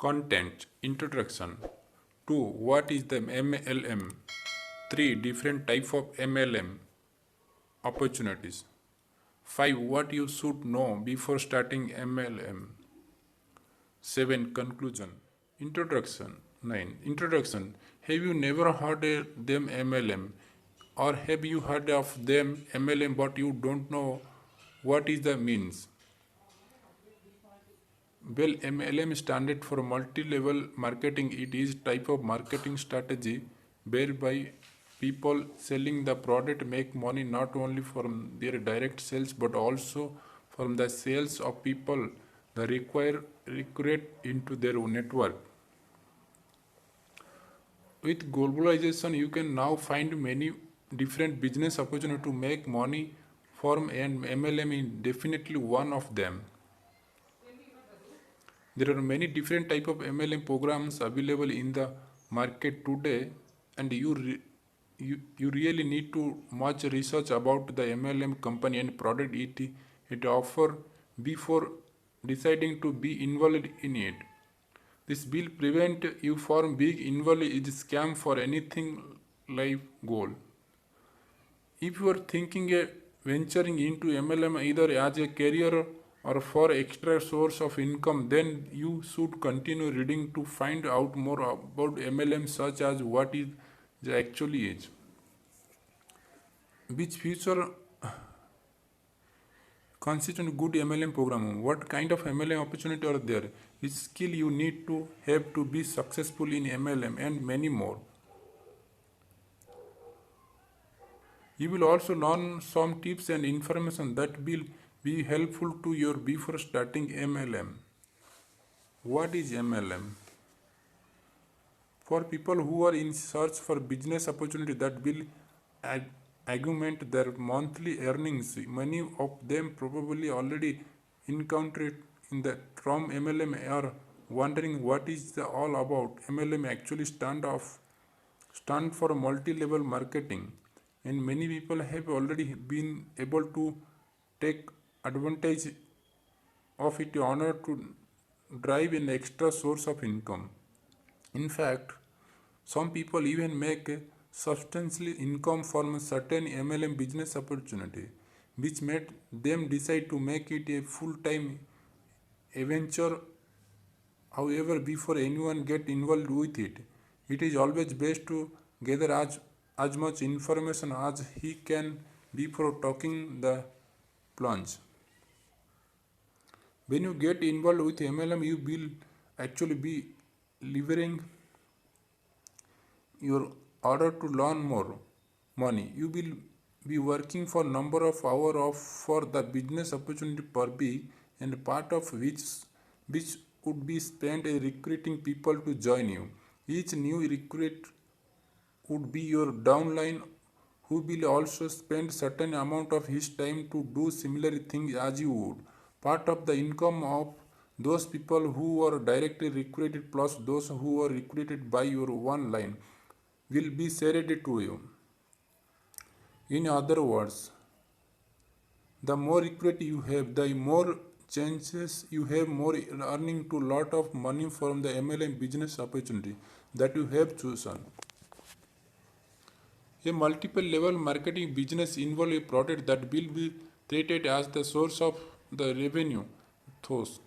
Content Introduction. 2. What is the MLM? 3. Different type of MLM opportunities. 5. What you should know before starting MLM. 7. Conclusion. Introduction. 9. Introduction. Have you never heard them MLM? Or have you heard of them MLM but you don't know what is the means? Well, MLM standard for multi-level marketing. It is type of marketing strategy whereby people selling the product make money not only from their direct sales but also from the sales of people that recruit into their network. With globalization, you can now find many different business opportunities to make money from, and MLM is definitely one of them. There are many different type of MLM programs available in the market today, and you really need to much research about the MLM company and product it offer before deciding to be involved in it. This will prevent you from being involved in scam for anything life goal. If you are thinking venturing into MLM either as a career or for extra source of income, then you should continue reading to find out more about MLM, such as what it actually is, which feature constitute good MLM program, what kind of MLM opportunity are there, which skill you need to have to be successful in MLM, and many more. You will also learn some tips and information that will be helpful to you before starting MLM. What is MLM? For people who are in search for business opportunity that will augment their monthly earnings, many of them probably already encountered in the term MLM are wondering what is all about. MLM actually stand for multi-level marketing, and many people have already been able to take advantage of it in order to drive an extra source of income. In fact, some people even make a substantial income from certain MLM business opportunity, which made them decide to make it a full-time venture. However, before anyone get involved with it, it is always best to gather as much information as he can before taking the plunge. When you get involved with MLM, you will actually be leveraging your order to learn more money. You will be working for number of hours of for the business opportunity per week, and part of which would be spent recruiting people to join you. Each new recruit would be your downline who will also spend certain amount of his time to do similar things as you would. Part of the income of those people who are directly recruited plus those who are recruited by your one line will be shared to you. In other words, the more recruit you have, the more chances you have more earning to lot of money from the MLM business opportunity that you have chosen. A multiple level marketing business involves a product that will be treated as the source of the revenue. Thus,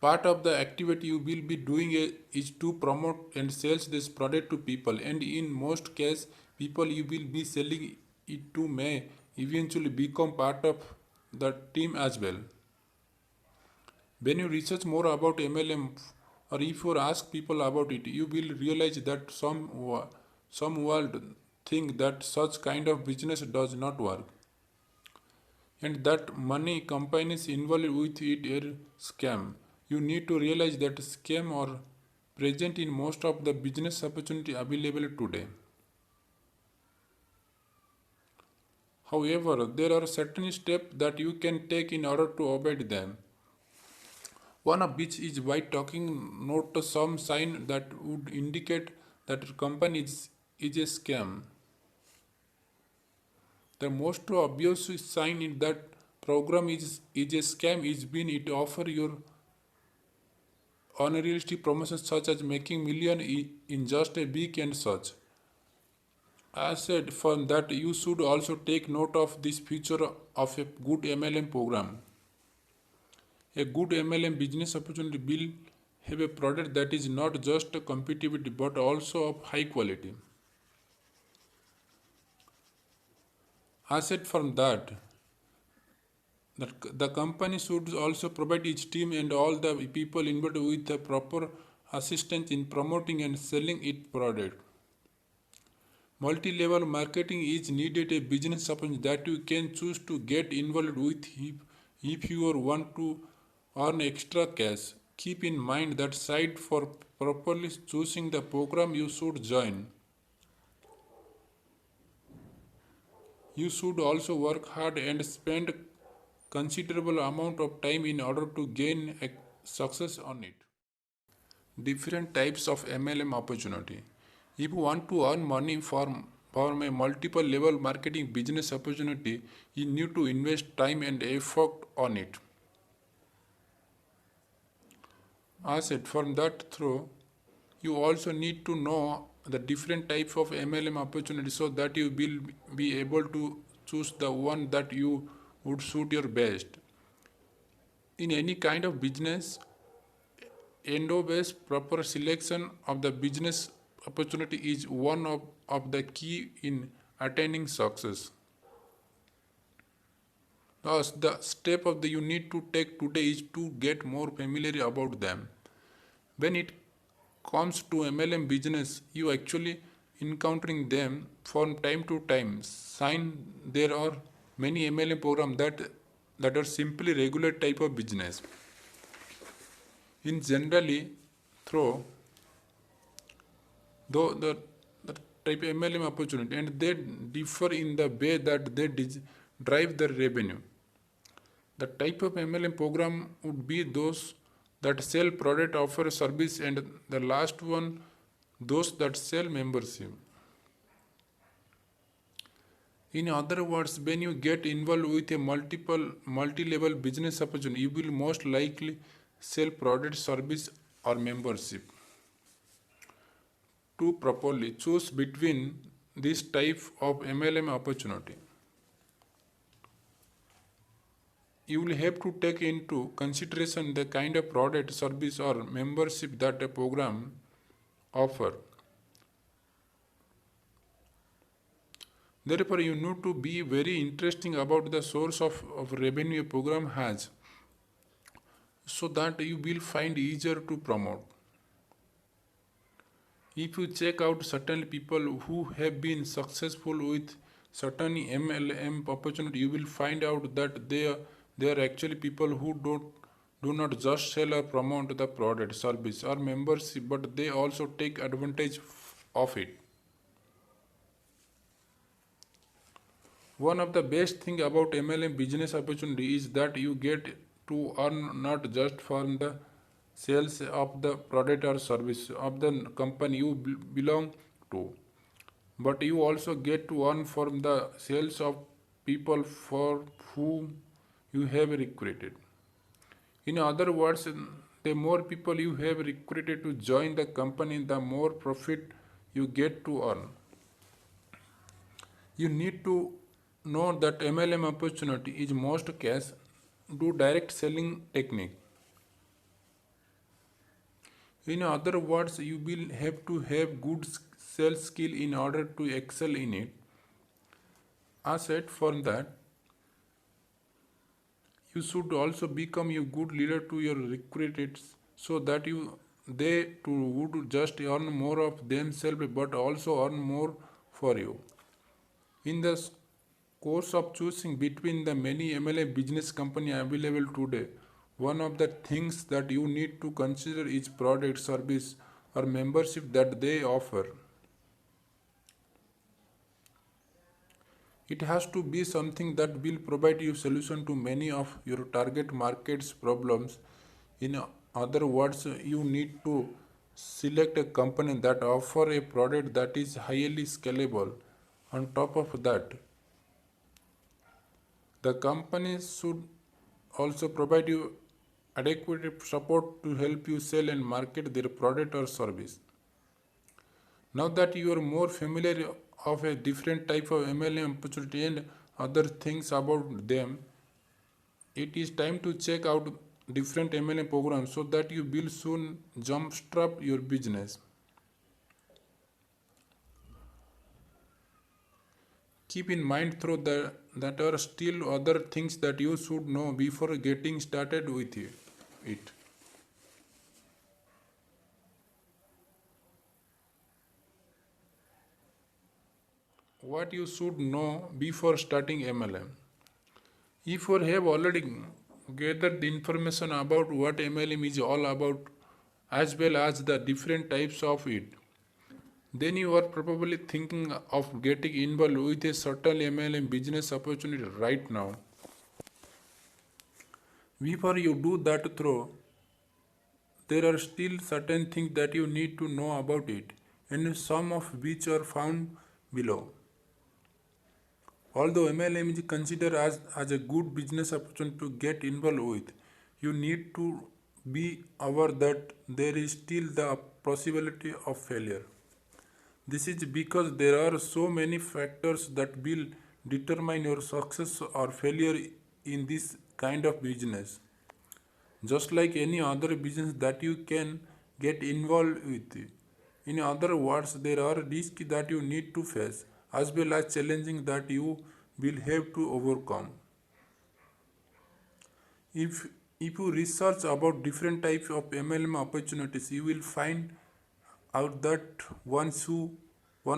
part of the activity you will be doing is to promote and sell this product to people, and in most cases, people you will be selling it to may eventually become part of the team as well. When you research more about MLM, or if you ask people about it, you will realize that some world think that such kind of business does not work, and that money companies involved with it are scam. You need to realize that scam are present in most of the business opportunity available today. However, there are certain steps that you can take in order to avoid them. One of which is by talking note to some sign that would indicate that a company is a scam. The most obvious sign in that program is a scam is when it offer your unrealistic promises such as making million in just a week and such. As said, from that you should also take note of this feature of a good MLM program. A good MLM business opportunity will have a product that is not just competitive but also of high quality. Aside from that, the company should also provide its team and all the people involved with the proper assistance in promoting and selling its product. Multi-level marketing is needed a business opportunity that you can choose to get involved with if you want to earn extra cash. Keep in mind that side for properly choosing the program you should join. You should also work hard and spend considerable amount of time in order to gain a success on it. Different types of MLM opportunity. If you want to earn money from a multiple level marketing business opportunity, you need to invest time and effort on it. Asset from that through, you also need to know the different types of MLM opportunities so that you will be able to choose the one that you would suit your best. In any kind of business, endo-based proper selection of the business opportunity is one of the key in attaining success. Thus, the step of the you need to take today is to get more familiar about them. When it comes to MLM business, you actually encountering them from time to time. Sign there are many MLM programs that are simply regular type of business. In generally, through though the type MLM opportunity and they differ in the way that they drive their revenue. The type of MLM program would be those that sell product, offer service, and the last one, those that sell membership. In other words, when you get involved with a multi-level business opportunity, you will most likely sell product, service, or membership. To properly choose between this type of MLM opportunity, you will have to take into consideration the kind of product, service, or membership that a program offer. Therefore, you need to be very interesting about the source of revenue a program has so that you will find easier to promote. If you check out certain people who have been successful with certain MLM opportunity, you will find out that they are actually people who do not just sell or promote the product, service, or membership, but they also take advantage of it. One of the best thing about MLM business opportunity is that you get to earn not just from the sales of the product or service of the company you belong to, but you also get to earn from the sales of people for whom you have recruited. In other words, the more people you have recruited to join the company, the more profit you get to earn. You need to know that MLM opportunity is most cash do direct selling technique. In other words, you will have to have good sales skill in order to excel in it. Aside from that, you should also become a good leader to your recruits so that they too would just earn more of themselves but also earn more for you. In the course of choosing between the many MLM business company available today, one of the things that you need to consider is product, service, or membership that they offer. It has to be something that will provide you solution to many of your target market's problems. In other words, you need to select a company that offer a product that is highly scalable. On top of that, the company should also provide you adequate support to help you sell and market their product or service. Now that you are more familiar of a different type of MLM opportunity and other things about them, it is time to check out different MLM programs so that you will soon jumpstart your business. Keep in mind though that are still other things that you should know before getting started with it. What you should know before starting MLM. If you have already gathered the information about what MLM is all about as well as the different types of it, then you are probably thinking of getting involved with a certain MLM business opportunity right now. Before you do that through, there are still certain things that you need to know about it, and some of which are found below. Although MLM is considered as a good business opportunity to get involved with, you need to be aware that there is still the possibility of failure. This is because there are so many factors that will determine your success or failure in this kind of business. Just like any other business that you can get involved with. In other words, there are risks that you need to face as well as challenges that you will have to overcome. If if you research about different types of MLM opportunities, you will find out that one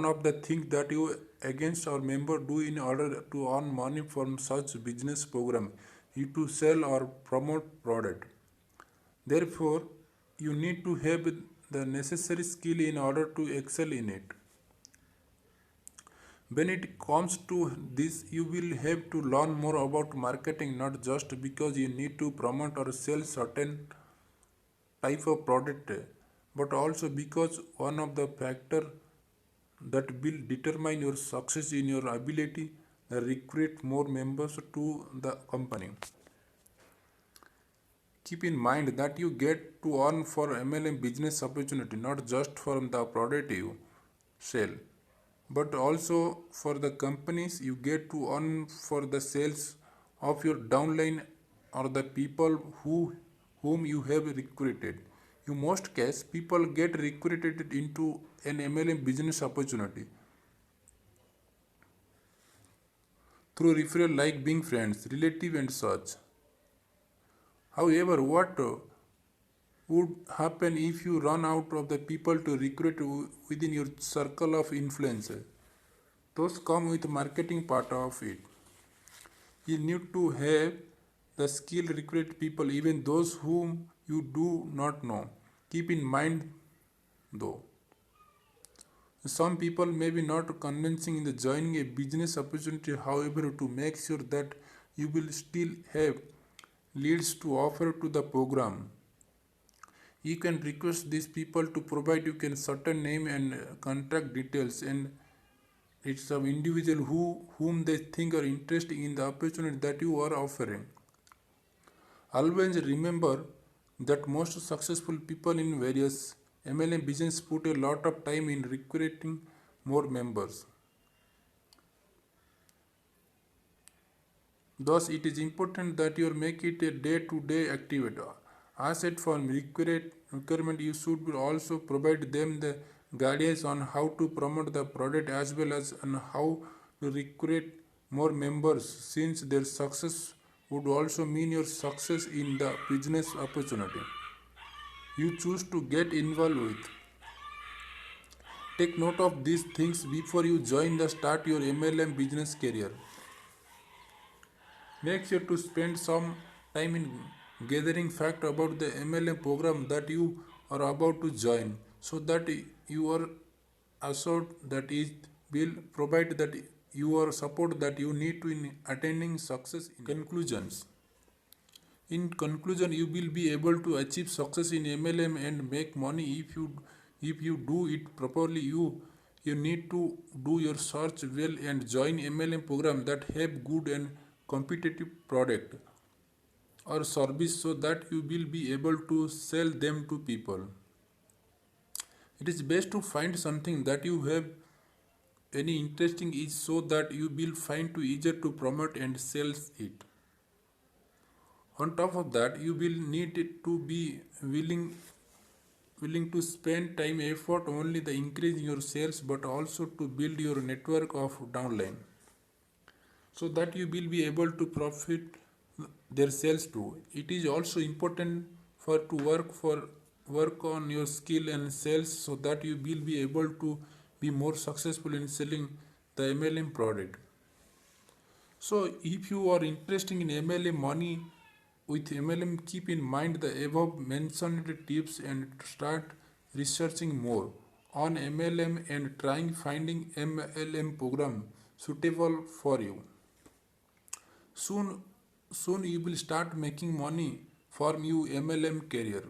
of the things that you against our member do in order to earn money from such business program is to sell or promote product. Therefore, you need to have the necessary skill in order to excel in it. When it comes to this, you will have to learn more about marketing, not just because you need to promote or sell certain type of product, but also because one of the factor that will determine your success in your ability to recruit more members to the company. Keep in mind that you get to earn for MLM business opportunity not just from the product you sell, but also for the companies you get to earn for the sales of your downline or the people whom you have recruited. In most cases, people get recruited into an MLM business opportunity through referral like being friends, relative and such. However, what would happen if you run out of the people to recruit within your circle of influence? Those come with marketing part of it. You need to have the skill recruit people, even those whom you do not know. Keep in mind though, some people may be not convincing in the joining a business opportunity, however, to make sure that you will still have leads to offer to the program. You can request these people to provide you can certain name and contact details, and it's some individual whom they think are interested in the opportunity that you are offering. Always remember that most successful people in various MLM business put a lot of time in recruiting more members. Thus, it is important that you make it a day-to-day activity. Aside from requirement, you should also provide them the guidance on how to promote the product as well as on how to recruit more members, since their success would also mean your success in the business opportunity you choose to get involved with. Take note of these things before you join the start your MLM business career. Make sure to spend some time in gathering fact about the MLM program that you are about to join so that you are assured that it will provide that your support that you need to in attaining success. In conclusions. In conclusion, you will be able to achieve success in MLM and make money if you do it properly. You need to do your search well and join MLM program that have good and competitive product. or service so that you will be able to sell them to people. It is best to find something that you have any interesting is so that you will find to easier to promote and sell it. On top of that, you will need it to be willing to spend time effort only the increase your sales but also to build your network of downline so that you will be able to profit their sales too. It is also important for to work on your skill and sales so that you will be able to be more successful in selling the MLM product. So if you are interested in MLM money with MLM, keep in mind the above mentioned tips and start researching more on MLM and trying finding MLM program suitable for you. Soon soon you will start making money from your MLM career.